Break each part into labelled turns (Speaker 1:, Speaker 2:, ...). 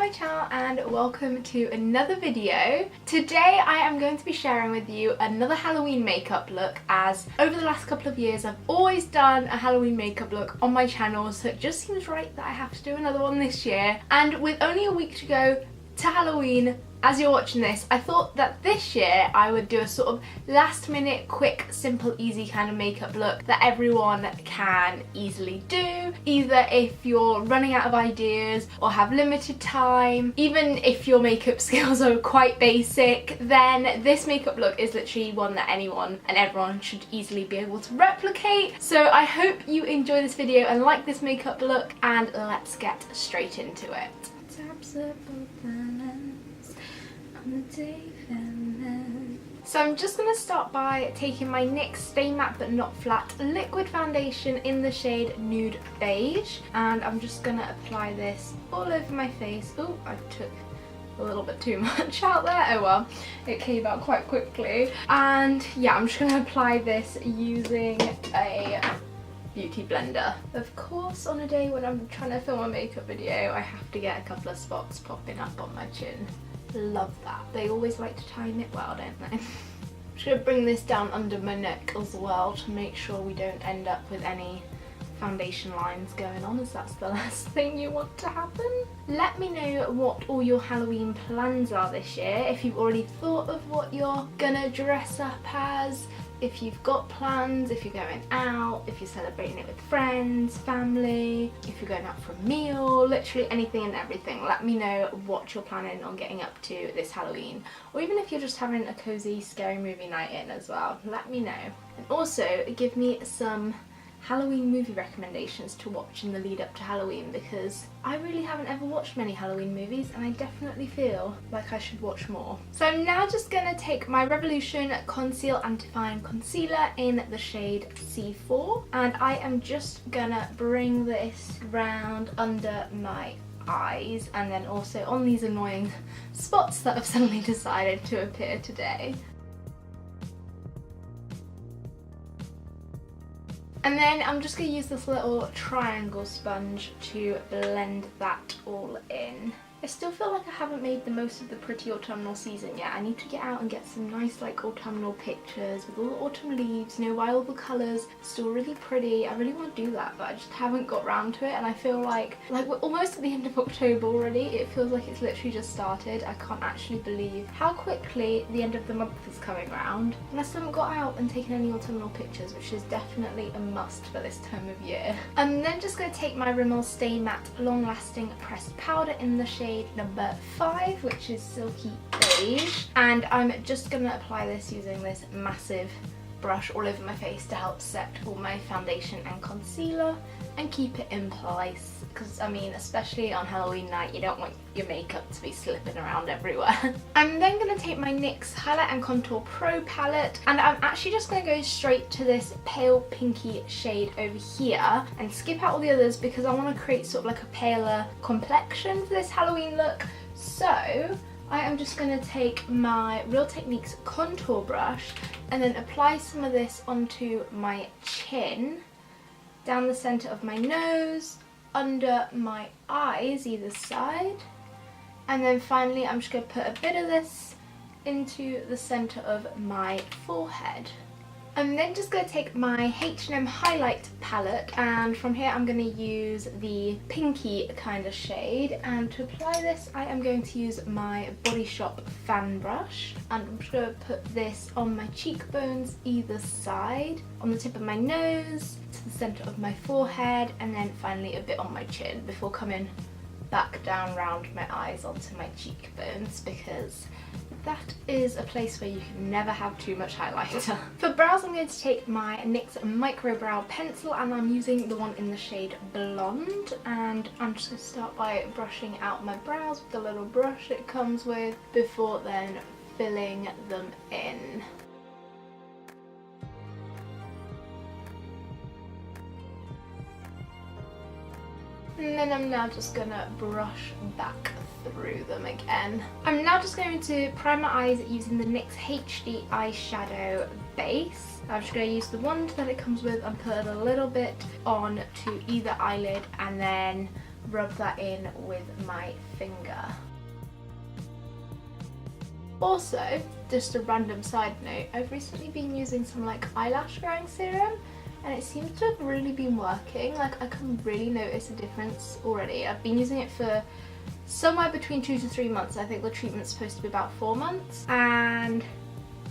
Speaker 1: my channel and welcome to another video. Today I am going to be sharing with you another Halloween makeup look, as over the last couple of years I've always done a Halloween makeup look on my channel, so it just seems right that I have to do another one this year. And with only a week to go to Halloween, as you're watching this, I thought that this year I would do a sort of last minute, quick, simple, easy kind of makeup look that everyone can easily do. Either if you're running out of ideas or have limited time, even if your makeup skills are quite basic, then this makeup look is literally one that anyone and everyone should easily be able to replicate. So I hope you enjoy this video and like this makeup look, and let's get straight into it. So I'm just going to start by taking my NYX Stay Matte But Not Flat liquid foundation in the shade Nude Beige, and I'm just going to apply this all over my face. Oh, I took a little bit too much out there. Oh well, it came out quite quickly. And yeah, I'm just going to apply this using a beauty blender. Of course, on a day when I'm trying to film a makeup video, I have to get a couple of spots popping up on my chin. Love that. They always like to time it well, don't they? I'm just going to bring this down under my neck as well to make sure we don't end up with any foundation lines going on, as that's the last thing you want to happen. Let me know what all your Halloween plans are this year, if you've already thought of what you're gonna dress up as, if you've got plans, if you're going out, if you're celebrating it with friends, family, if you're going out for a meal, literally anything and everything. Let me know what you're planning on getting up to this Halloween, or even if you're just having a cozy scary movie night in as well, let me know. And also give me some Halloween movie recommendations to watch in the lead up to Halloween, because I really haven't ever watched many Halloween movies and I definitely feel like I should watch more. So I'm now just going to take my Revolution Conceal and Define Concealer in the shade C4, and I am just gonna bring this round under my eyes and then also on these annoying spots that have suddenly decided to appear today. And then I'm just going to use this little triangle sponge to blend that all in. I still feel like I haven't made the most of the pretty autumnal season yet. I need to get out and get some nice like autumnal pictures with all the autumn leaves, you know, while all the colours are still really pretty. I really want to do that, but I just haven't got round to it, and I feel like we're almost at the end of October already. It feels like it's literally just started. I can't actually believe how quickly the end of the month is coming around, and I still haven't got out and taken any autumnal pictures, which is definitely a must for this time of year. I'm then just going to take my Rimmel Stay Matte Long Lasting Pressed Powder in the shade number 5, which is Silky Beige, and I'm just going to apply this using this massive brush all over my face to help set all my foundation and concealer and keep it in place, because I mean, especially on Halloween night, you don't want your makeup to be slipping around everywhere. I'm then going to take my NYX Highlight and Contour Pro palette, and I'm actually just going to go straight to this pale pinky shade over here and skip out all the others, because I want to create sort of like a paler complexion for this Halloween look. So I am just going to take my Real Techniques contour brush and then apply some of this onto my chin, down the centre of my nose, under my eyes either side, and then finally I'm just going to put a bit of this into the centre of my forehead. I'm then just going to take my H&M highlight palette, and from here I'm going to use the pinky kind of shade, and to apply this I am going to use my Body Shop fan brush, and I'm just going to put this on my cheekbones either side, on the tip of my nose, to the centre of my forehead, and then finally a bit on my chin before coming back down round my eyes onto my cheekbones, because that is a place where you can never have too much highlighter. For brows, I'm going to take my NYX Micro Brow Pencil, and I'm using the one in the shade Blonde, and I'm just going to start by brushing out my brows with the little brush it comes with before then filling them in. And then I'm now just going to brush back through them again. I'm now just going to prime my eyes using the NYX HD eyeshadow base. I'm just going to use the wand that it comes with and put a little bit on to either eyelid, and then rub that in with my finger. Also, just a random side note, I've recently been using some like eyelash growing serum and it seems to have really been working. Like I can really notice a difference already. I've been using it for somewhere between 2 to 3 months. I think the treatment's supposed to be about 4 months, and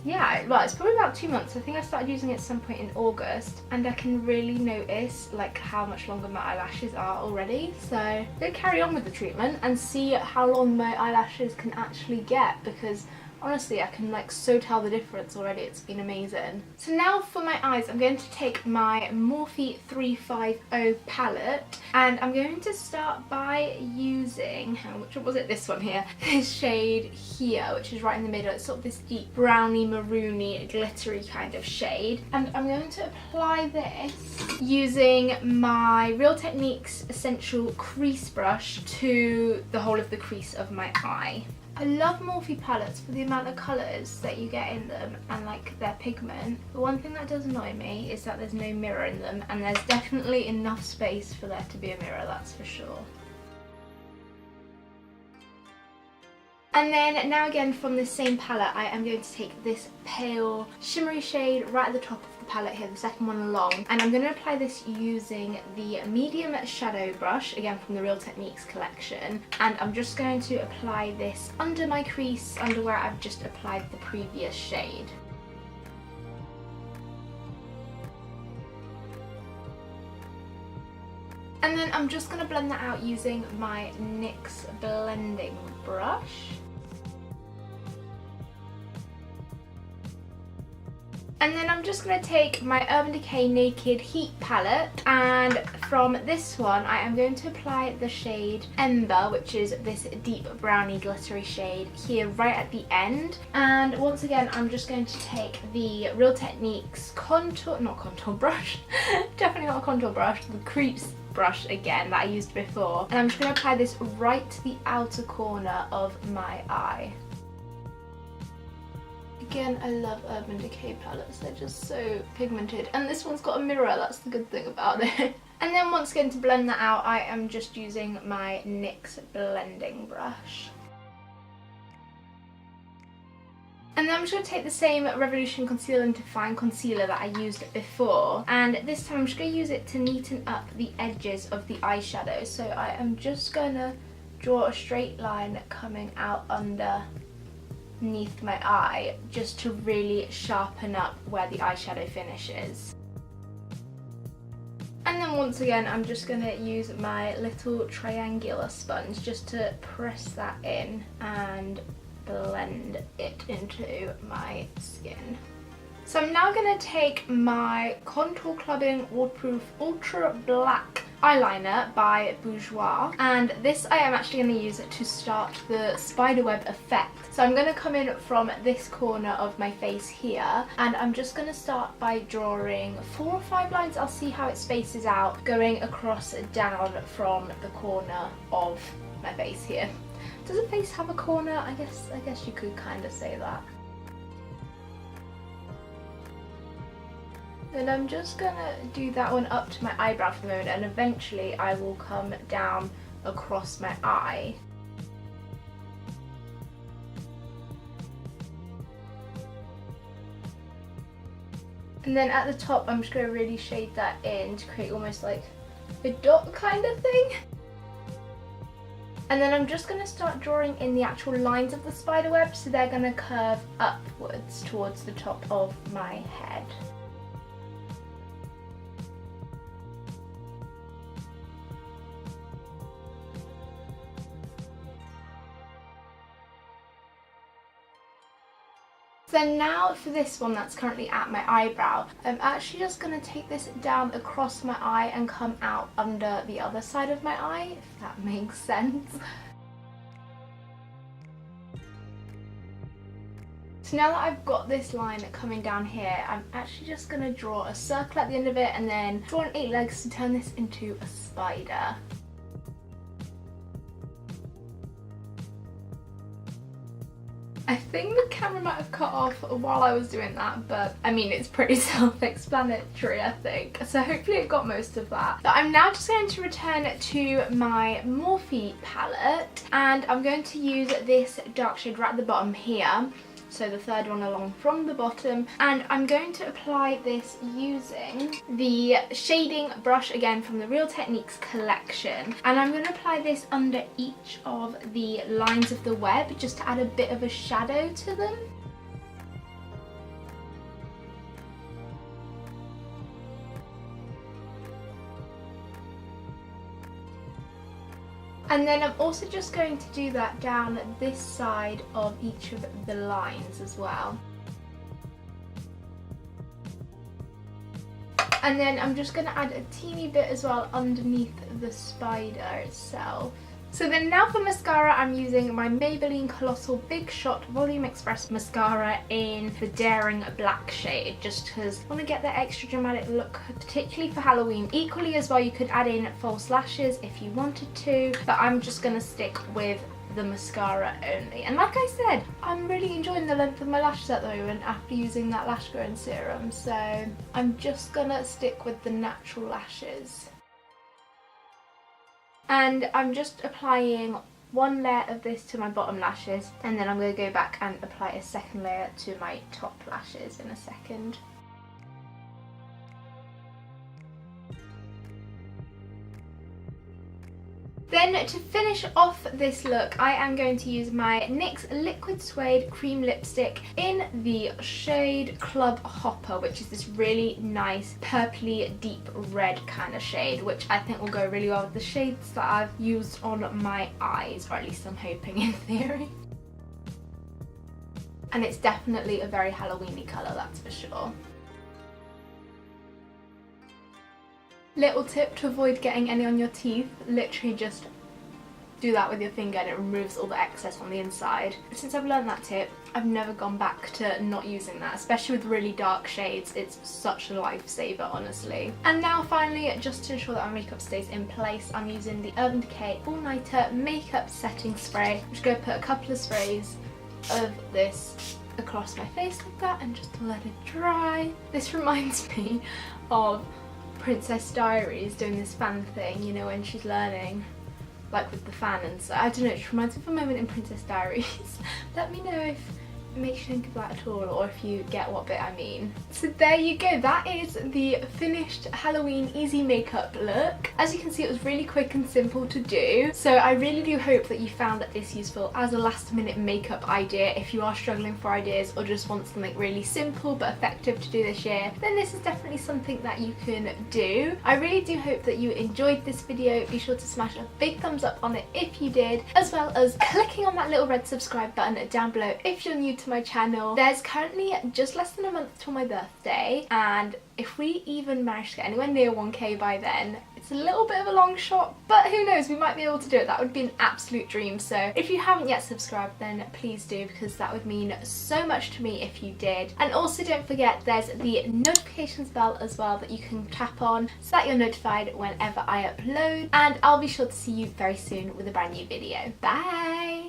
Speaker 1: yeah, well, it's probably about 2 months. I think I started using it at some point in August, and I can really notice like how much longer my eyelashes are already. So I'm gonna carry on with the treatment and see how long my eyelashes can actually get, because honestly I can like so tell the difference already. It's been amazing. So now for my eyes, I'm going to take my Morphe 350 palette and I'm going to start by using, which one was it? This one here. This shade Hiya, which is right in the middle. It's sort of this deep browny, maroony, glittery kind of shade. And I'm going to apply this using my Real Techniques Essential Crease Brush to the whole of the crease of my eye. I love Morphe palettes for the amount of colours that you get in them and like their pigment. The one thing that does annoy me is that there's no mirror in them, and there's definitely enough space for there to be a mirror, that's for sure. And then now again from this same palette, I am going to take this pale shimmery shade right at the top of the palette here, the second one along, and I'm going to apply this using the medium shadow brush, again from the Real Techniques collection, and I'm just going to apply this under my crease, under where I've just applied the previous shade. And then I'm just going to blend that out using my NYX blending brush. And then I'm just going to take my Urban Decay Naked Heat palette, and from this one I am going to apply the shade Ember, which is this deep browny glittery shade here right at the end. And once again I'm just going to take the Real Techniques contour, not contour brush, definitely not a contour brush, the crease brush again that I used before, and I'm just going to apply this right to the outer corner of my eye. Again, I love Urban Decay palettes, they're just so pigmented, and this one's got a mirror, that's the good thing about it. And then once again, to blend that out, I am just using my NYX blending brush. And then I'm just going to take the same Revolution Conceal and Define concealer that I used before, and this time I'm just going to use it to neaten up the edges of the eyeshadow. So I am just going to draw a straight line coming out underneath my eye, just to really sharpen up where the eyeshadow finishes. And then once again I'm just going to use my little triangular sponge just to press that in and blend it into my skin. So I'm now going to take my Contour Clubbing Waterproof Ultra Black eyeliner by Bourjois, and this I am actually going to use to start the spiderweb effect. So I'm going to come in from this corner of my face here, and I'm just going to start by drawing 4 or 5 lines. I'll see how it spaces out, going across down from the corner of my face here. Does a face have a corner? I guess you could kind of say that. And I'm just gonna do that one up to my eyebrow for the moment, and eventually I will come down across my eye. And then at the top I'm just gonna really shade that in to create almost like a dot kind of thing. And then I'm just going to start drawing in the actual lines of the spider web, so they're going to curve upwards towards the top of my head. So now for this one that's currently at my eyebrow, I'm actually just going to take this down across my eye and come out under the other side of my eye, if that makes sense. So now that I've got this line coming down here, I'm actually just going to draw a circle at the end of it and then draw an 8 legs to turn this into a spider. I think the camera might have cut off while I was doing that, but I mean, it's pretty self-explanatory, I think. So hopefully it got most of that. But I'm now just going to return to my Morphe palette, and I'm going to use this dark shade right at the bottom here. So the third one along from the bottom, and I'm going to apply this using the shading brush again from the Real Techniques collection, and I'm going to apply this under each of the lines of the web just to add a bit of a shadow to them. And then I'm also just going to do that down this side of each of the lines as well. And then I'm just going to add a teeny bit as well underneath the spider itself. So then now for mascara, I'm using my Maybelline Colossal Big Shot Volume Express Mascara in the Daring Black shade, just because I want to get that extra dramatic look, particularly for Halloween. Equally as well, you could add in false lashes if you wanted to, but I'm just going to stick with the mascara only. And like I said, I'm really enjoying the length of my lashes at the moment after using that lash growing serum, so I'm just going to stick with the natural lashes. And I'm just applying one layer of this to my bottom lashes, and then I'm going to go back and apply a second layer to my top lashes in a second. Then to finish off this look, I am going to use my NYX Liquid Suede Cream Lipstick in the shade Club Hopper, which is this really nice purpley deep red kind of shade, which I think will go really well with the shades that I've used on my eyes, or at least I'm hoping in theory. And it's definitely a very Halloween-y colour, that's for sure. Little tip to avoid getting any on your teeth, literally just do that with your finger and it removes all the excess on the inside. Since I've learned that tip, I've never gone back to not using that, especially with really dark shades. It's such a lifesaver, honestly. And now finally, just to ensure that my makeup stays in place, I'm using the Urban Decay All Nighter Makeup Setting Spray. I'm just going to put a couple of sprays of this across my face like that and just let it dry. This reminds me of Princess Diaries doing this fan thing, you know, when she's learning, like with the fan and stuff. I don't know, it reminds me of a moment in Princess Diaries. Let me know if it makes you think of that at all, or if you get what bit I mean. So there you go, that is the finished Halloween easy makeup look. As you can see, it was really quick and simple to do, so I really do hope that you found this useful as a last minute makeup idea. If you are struggling for ideas or just want something really simple but effective to do this year, then this is definitely something that you can do. I really do hope that you enjoyed this video. Be sure to smash a big thumbs up on it if you did, as well as clicking on that little red subscribe button down below if you're new to my channel. There's currently just less than a month till my birthday, and if we even manage to get anywhere near 1k by then, it's a little bit of a long shot, but who knows, we might be able to do it. That would be an absolute dream. So if you haven't yet subscribed, then please do, because that would mean so much to me if you did. And also don't forget, there's the notifications bell as well that you can tap on so that you're notified whenever I upload, and I'll be sure to see you very soon with a brand new video. Bye!